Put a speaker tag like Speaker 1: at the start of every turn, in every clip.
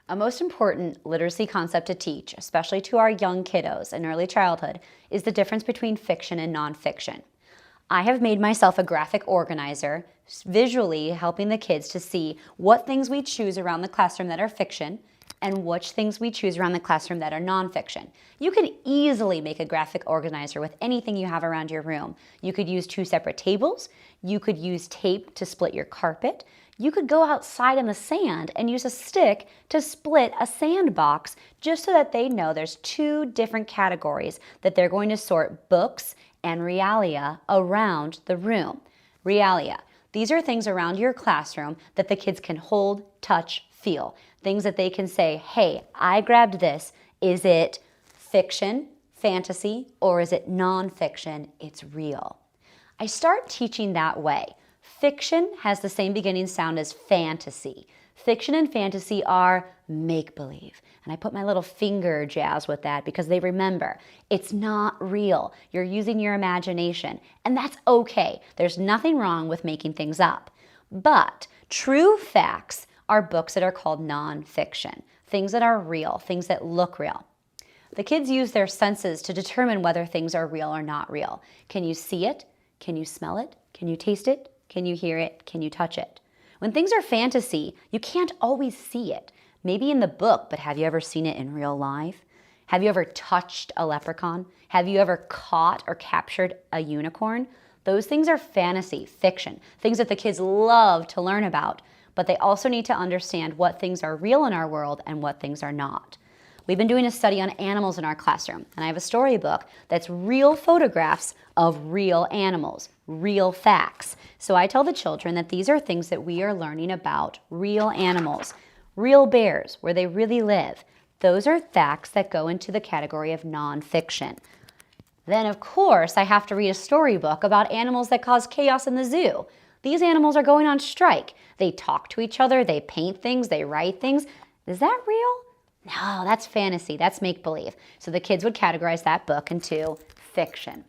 Speaker 1: A most important literacy concept to teach, especially to our young kiddos in early childhood, is the difference between fiction and nonfiction. I have made myself a graphic organizer, visually helping the kids to see what things we choose around the classroom that are fiction and which things we choose around the classroom that are nonfiction. You could easily make a graphic organizer with anything you have around your room. You could use 2 separate tables. You could use tape to split your carpet. You could go outside in the sand and use a stick to split a sandbox just so that they know there's 2 different categories that they're going to sort books and realia around the room. Realia. These are things around your classroom that the kids can hold, touch, feel. Things that they can say, hey, I grabbed this. Is it fiction, fantasy, or is it nonfiction? It's real. I start teaching that way. Fiction has the same beginning sound as fantasy. Fiction and fantasy are make-believe. And I put my little finger jazz with that because they remember, it's not real. You're using your imagination, and that's okay. There's nothing wrong with making things up. But true facts are books that are called nonfiction, things that are real, things that look real. The kids use their senses to determine whether things are real or not real. Can you see it? Can you smell it? Can you taste it? Can you hear it? Can you touch it? When things are fantasy, you can't always see it. Maybe in the book, but have you ever seen it in real life? Have you ever touched a leprechaun? Have you ever caught or captured a unicorn? Those things are fantasy, fiction, things that the kids love to learn about, but they also need to understand what things are real in our world and what things are not. We've been doing a study on animals in our classroom, and I have a storybook that's real photographs of real animals, real facts. So I tell the children that these are things that we are learning about real animals, real bears, where they really live. Those are facts that go into the category of nonfiction. Then, of course, I have to read a storybook about animals that cause chaos in the zoo. These animals are going on strike. They talk to each other, they paint things, they write things. Is that real? No, that's fantasy, that's make-believe. So the kids would categorize that book into fiction.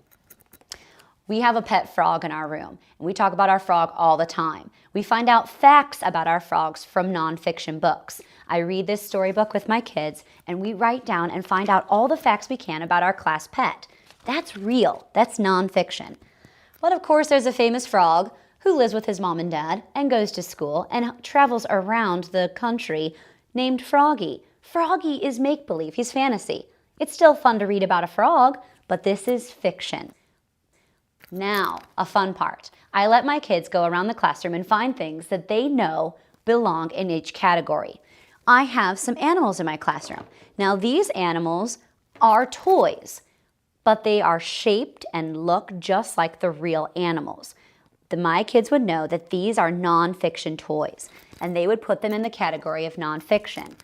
Speaker 1: We have a pet frog in our room, and we talk about our frog all the time. We find out facts about our frogs from nonfiction books. I read this storybook with my kids, and we write down and find out all the facts we can about our class pet. That's real, that's nonfiction. But of course, there's a famous frog who lives with his mom and dad and goes to school and travels around the country named Froggy. Froggy is make-believe, he's fantasy. It's still fun to read about a frog, but this is fiction. Now, a fun part. I let my kids go around the classroom and find things that they know belong in each category. I have some animals in my classroom. Now, these animals are toys, but they are shaped and look just like the real animals. My kids would know that these are nonfiction toys, and they would put them in the category of nonfiction.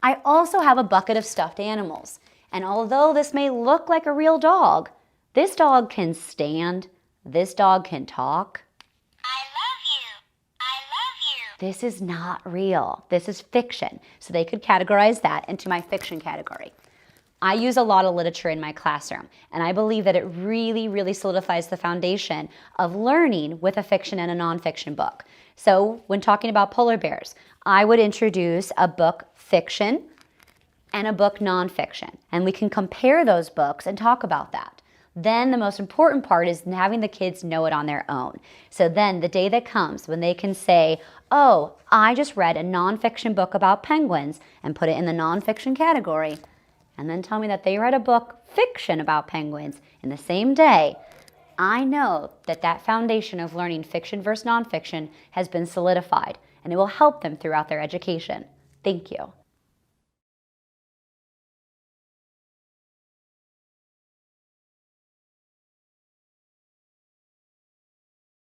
Speaker 1: I also have a bucket of stuffed animals, and although this may look like a real dog, this dog can stand, this dog can talk.
Speaker 2: I love you. I love you.
Speaker 1: This is not real. This is fiction. So they could categorize that into my fiction category. I use a lot of literature in my classroom, and I believe that it really, really solidifies the foundation of learning with a fiction and a nonfiction book. So when talking about polar bears, I would introduce a book fiction and a book nonfiction, and we can compare those books and talk about that. Then the most important part is having the kids know it on their own. So then the day that comes when they can say, oh, I just read a nonfiction book about penguins and put it in the nonfiction category, and then tell me that they read a book fiction about penguins in the same day, I know that that foundation of learning fiction versus nonfiction has been solidified, and it will help them throughout their education. Thank you.